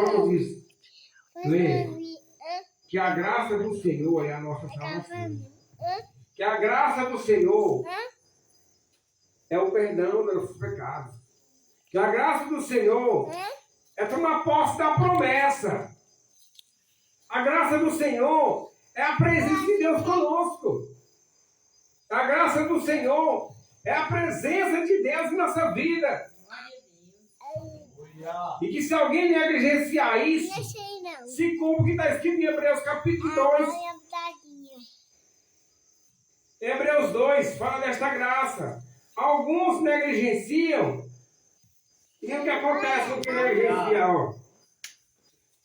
vamos ler que a graça do Senhor é a nossa salvação. Que a graça do Senhor é o perdão dos nossos pecados. Que a graça do Senhor é tomar posse da promessa. A graça do Senhor é a presença de Deus conosco. A graça do Senhor é a presença de Deus em nossa vida. E que se alguém negligenciar isso, se cumpre o que está escrito em Hebreus capítulo 2. Hebreus 2 fala desta graça. Alguns negligenciam. E o que acontece com quem negligencia?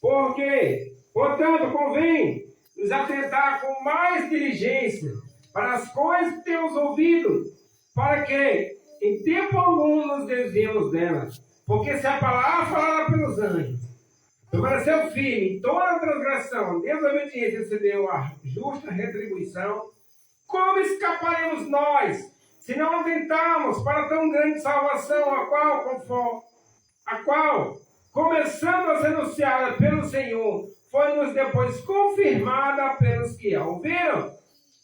Porque, portanto, convém nos atentar com mais diligência para as coisas que temos ouvido, para que, em tempo algum, nos desviemos delas. Porque se a palavra falada pelos anjos permaneceu firme em toda a transgressão, desobediência recebeu a justa retribuição, como escaparemos nós, se não atentarmos para tão grande salvação, a qual, começando a ser anunciada pelo Senhor, foi-nos depois confirmada pelos que a ouviram,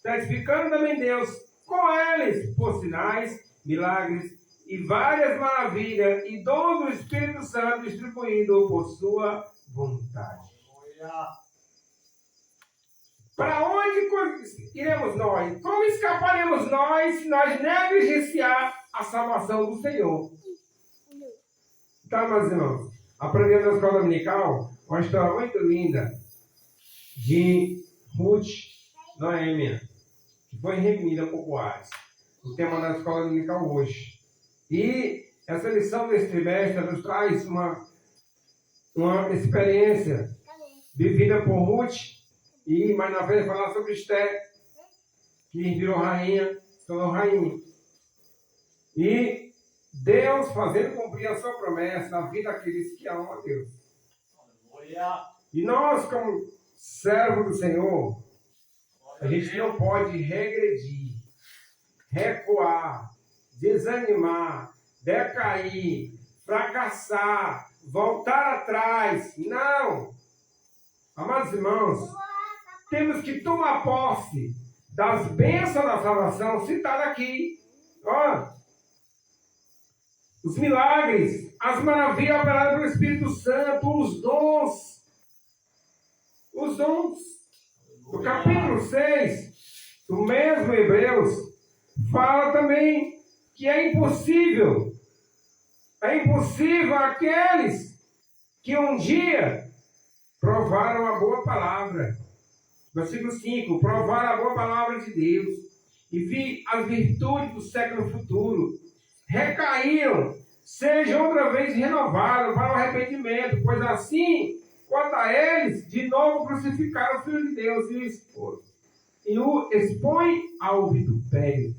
testificando também Deus com eles por sinais, milagres e várias maravilhas e dom do Espírito Santo distribuído por sua vontade. Para onde iremos nós? Como escaparemos nós se nós negligenciar a salvação do Senhor? Tá, meus irmãos? Aprendendo na escola dominical, uma história muito linda de Ruth Noêmia, que foi remida por Boaz. O tema da escola dominical hoje. E essa lição desse trimestre nos traz uma experiência vivida por Ruth, e mais na frente falar sobre Esther, que virou rainha, se tornou rainha. E Deus fazendo cumprir a sua promessa na vida daqueles que amam a Deus. E nós, como servos do Senhor, a gente não pode regredir, recuar, desanimar, decair, fracassar, voltar atrás. Não! Amados irmãos, temos que tomar posse das bênçãos da salvação citadas aqui. Ó, os milagres, as maravilhas operadas pelo Espírito Santo, os dons. Os dons. No capítulo 6, do mesmo Hebreus, fala também que é impossível aqueles que um dia provaram a boa palavra. Versículo 5, provaram a boa palavra de Deus e vi as virtudes do século futuro, recaíram, sejam outra vez renovados para o arrependimento, pois assim, quanto a eles, de novo crucificaram o Filho de Deus e o expõe ao vitupério,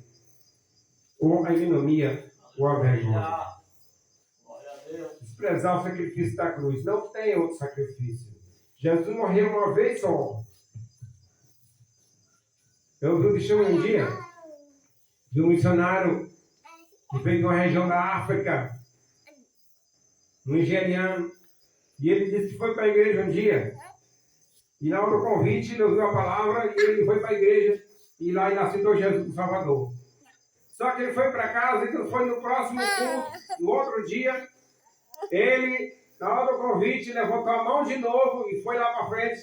ou a ignomia, ou a vergonha. Desprezar o sacrifício da cruz. Não tem outro sacrifício. Jesus morreu uma vez só. Eu vi um testemunho um dia de um missionário que veio de uma região da África, um nigeriano, e ele disse que foi para a igreja um dia, e na hora do convite ele ouviu a palavra e ele foi para a igreja, e lá ele aceitou Jesus como Salvador. Só que ele foi para casa e quando foi no próximo culto, no outro dia, ele, na hora do convite, levantou a mão de novo e foi lá para frente,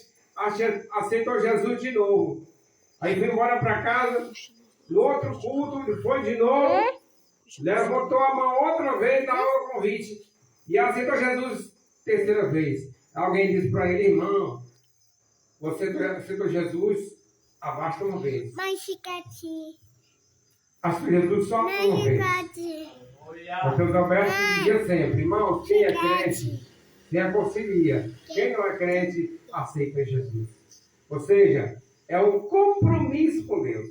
aceitou Jesus de novo. Aí foi embora para casa, no outro culto, ele foi de novo, levantou a mão outra vez na hora do convite e aceitou Jesus terceira vez. Alguém disse para ele: irmão, você aceitou Jesus abaixo uma vez. Mas fica aqui. Aceitou Jesus só uma vez. Mateus Alberto dizia sempre: irmão, quem é crente, se reconcilia. Quem não é crente, aceita Jesus. Ou seja, é um compromisso com Deus.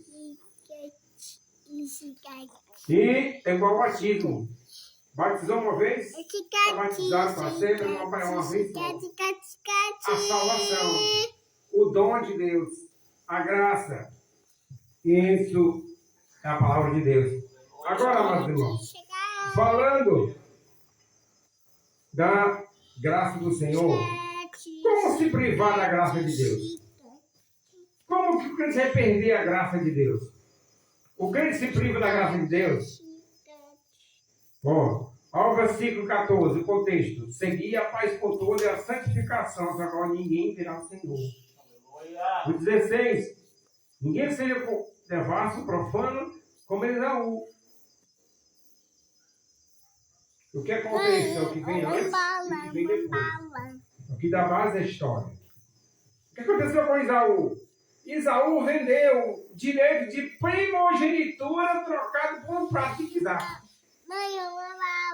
E é igual ao batismo. Batizou uma vez, está batizado para sempre, uma vez só. A salvação, o dom de Deus, a graça. Isso é a palavra de Deus. Agora, meus irmãos, falando graça do Senhor, como se privar da graça de Deus? Como que o crente vai perder a graça de Deus? O crente se priva da graça de Deus? Bom, ao versículo 14, o contexto. Seguir a paz por toda e a santificação, agora ninguém verá o Senhor. O 16, ninguém seja devasso, profano, como Esaú. O que acontece é o que vem antes e o que vem depois. O que dá base é a história. O que aconteceu com Esaú? Esaú vendeu o direito de primogenitura trocado por um prato de guisado.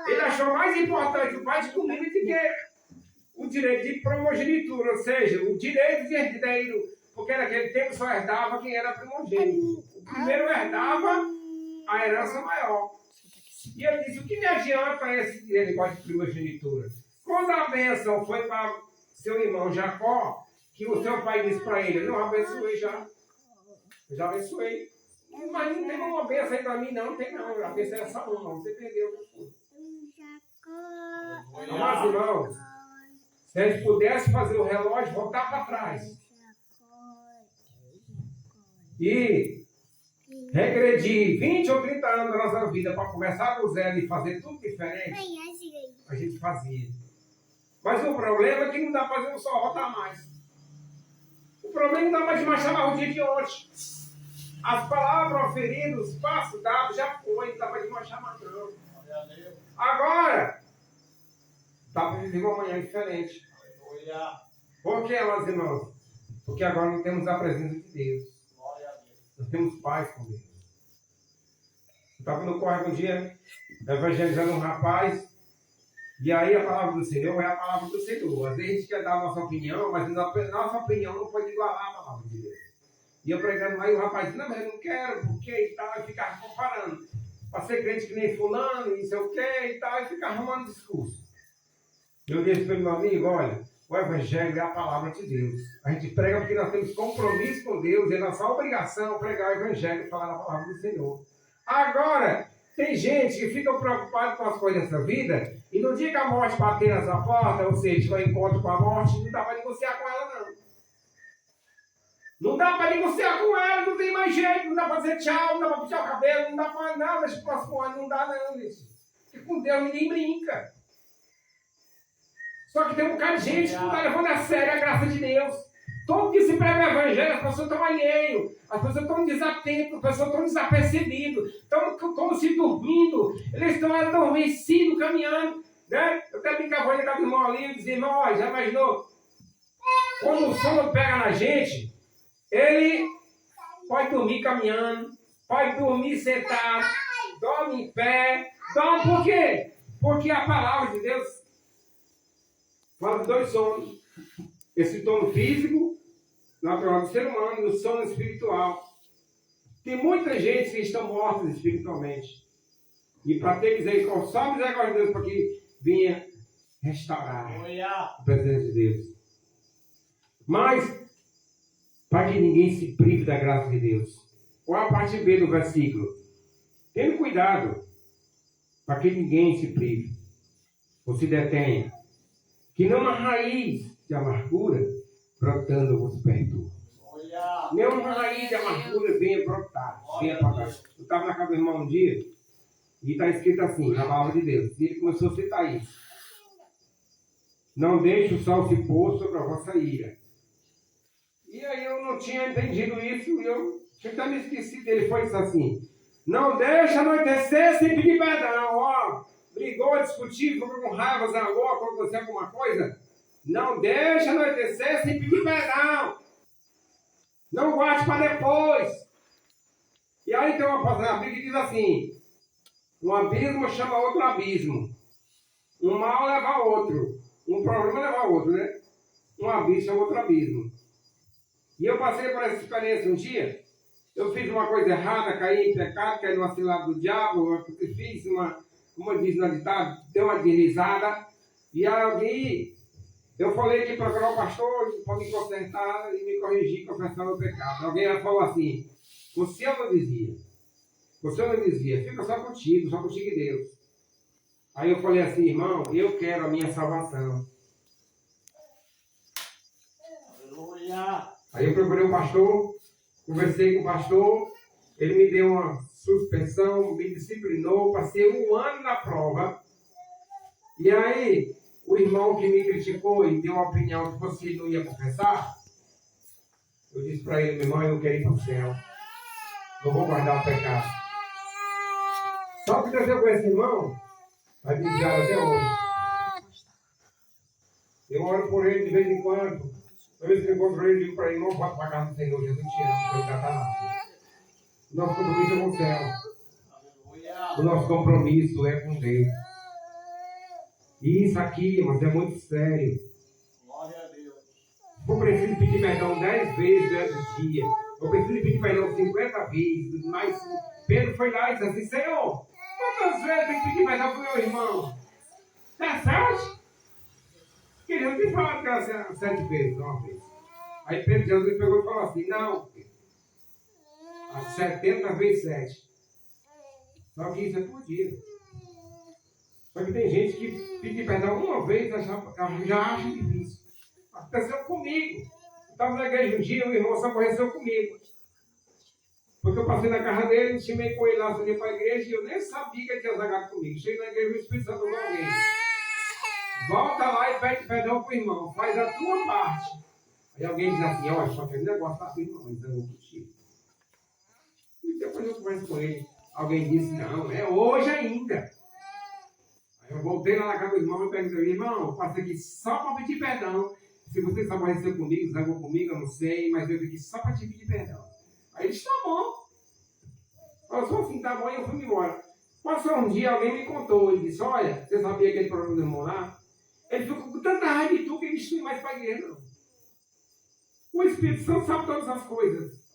Ele achou mais importante o pai de comida do que o direito de primogenitura, ou seja, o direito de herdeiro, porque naquele tempo só herdava quem era primogênito. O primeiro herdava a herança maior. E ele disse, o que me adianta esse negócio de primogenitura? Quando a bênção foi para seu irmão Jacó, que o seu pai disse para ele, não, abençoei já. Eu já abençoei. Mas não tem uma bênção aí para mim, não tem não. A bênção é só uma, você perdeu. Amados irmãos, se a gente pudesse fazer o relógio voltar para trás e regredir 20 ou 30 anos da nossa vida para começar do zero e fazer tudo diferente, a gente fazia. Mas o problema é que não dá para fazer um só voltar mais. O problema não dá mais de marchar mais o dia de ontem. As palavras oferidas, os passos dados já foi, não dá para desmanchar mais não. Agora, dá para viver uma manhã diferente. Por que, meus irmãos? Porque agora não temos a presença de Deus. Nós temos paz com Deus. Eu estava no córrego um dia, evangelizando um rapaz, e aí a palavra do Senhor é a palavra do Senhor. Às vezes a gente quer dar a nossa opinião, mas a nossa opinião não pode igualar a palavra de Deus. E eu pregando lá, e o rapaz disse, não, mas eu não quero, porque e tal, e ficava comparando. Para ser crente que nem fulano, e sei o que, e tal, e ficar arrumando discurso. Eu disse para o meu amigo, olha, o evangelho é a palavra de Deus. A gente prega porque nós temos compromisso com Deus, e é nossa obrigação pregar o evangelho e falar a palavra do Senhor. Agora, tem gente que fica preocupada com as coisas dessa vida, e no dia que a morte bater na sua porta, ou seja, tiver encontro com a morte, não dá para negociar com ela, não. Não dá para negociar com ela, não tem mais jeito, não dá para dizer tchau, não dá para puxar o cabelo, não dá para nada, esse próximo ano não dá não, gente. Porque com Deus ninguém brinca. Só que tem um bocado de gente que não está levando a sério a graça de Deus. Todo que se prega o evangelho, as pessoas estão alheias, as pessoas estão desatentas, as pessoas estão desapercebidas, estão como se dormindo, eles estão adormecidos, caminhando, né? Eu até brincava com o irmão ali e dizia, irmão, ó, já imaginou? Quando o sono pega na gente, ele pode dormir caminhando, pode dormir sentado, dorme em pé, dorme por quê? Porque a palavra de Deus fala de dois sonos. Esse sono físico, natural do ser humano, e o sono espiritual. Tem muita gente que estão mortos espiritualmente. E para ter misericórdia, só misericórdia de Deus para que venha restaurar a presença de Deus. Mas, para que ninguém se prive da graça de Deus. Olha a parte B do versículo. Tendo cuidado, para que ninguém se prive, ou se detenha, que não uma raiz de amargura brotando vos perturba. Nenhuma raiz de amargura venha brotar, venha brotar. Eu estava na casa do irmão um dia, e está escrito assim, na palavra de Deus, e ele começou a citar isso. Não deixe o sol se pôr sobre a vossa ira. E aí eu não tinha entendido isso, e eu até me esqueci dele, foi isso assim. Não deixe anoitecer sem pedir perdão, ó. Brigou, discutiu, ficou com raiva, zangou, aconteceu alguma coisa. Não deixe anoitecer sem pedir perdão. Não guarde para depois. E aí tem uma passagem que diz assim, um abismo chama outro abismo. Um mal leva a outro. Um problema leva a outro, né? Um abismo chama outro abismo. E eu passei por essa experiência um dia. Eu fiz uma coisa errada, caí em pecado, caí numa cilada do diabo. Eu fiz uma, como eu disse no ditado, deu uma deslizada. E aí eu falei que procurar o pastor para me consertar e me corrigir, confessar o pecado. Alguém falou assim, você não dizia, fica só contigo e Deus. Aí eu falei assim, irmão, eu quero a minha salvação. Aí eu procurei o pastor, conversei com o pastor, ele me deu uma suspensão, me disciplinou, passei 1 ano na prova. E aí, o irmão que me criticou e deu a opinião que você não ia confessar, eu disse para ele, meu irmão, eu quero ir para o céu. Não vou guardar o pecado. Só que aconteceu com esse irmão, vai vigiar até hoje. Eu oro por ele de vez em quando. Toda vez que eu encontro ele, eu digo para ele, não vá para a casa do Senhor, Jesus te ama, Deus já está lá. O nosso compromisso é com o céu. O nosso compromisso é com Deus. E isso aqui, irmãos, é muito sério. Glória a Deus. Eu preciso pedir perdão 10 vezes durante o dia. Eu preciso pedir perdão 50 vezes. Mas Pedro foi lá e disse assim, Senhor, quantas vezes tem que pedir perdão para o meu irmão? 17? Porque ele não te falou que era 7 vezes, uma vez. Aí Pedro, Jesus pegou e falou assim, não, a 70 vezes 7. Só que isso é por dia. Só que tem gente que pedir perdão uma vez já acha difícil. Aconteceu comigo. Eu estava na igreja um dia, o irmão se aborreceu comigo. Porque eu passei na casa dele, ensinei com ele lá, subi para a igreja, e eu nem sabia que ele tinha zangado comigo. Cheguei na igreja, o Espírito Santo falou alguém. Volta lá e pede perdão para o irmão, faz a tua parte. Aí alguém diz assim, olha, só aquele negócio lá com o irmão, então eu vou contigo. E depois eu converso com ele. Alguém disse, não, é hoje ainda. Aí eu voltei lá na casa do irmão e perguntei, irmão, eu passei aqui só para pedir perdão. Se você se aborreceu comigo, zangou comigo, eu não sei, mas eu vim aqui só para te pedir perdão. Aí ele disse, tá bom. Falou assim, tá bom, e eu fui embora. Passou um dia, alguém me contou, ele disse, olha, você sabia aquele problema do irmão lá? Ele ficou com tanta raiva de tu que ele disse mais para a igreja, não. O Espírito Santo sabe todas as coisas.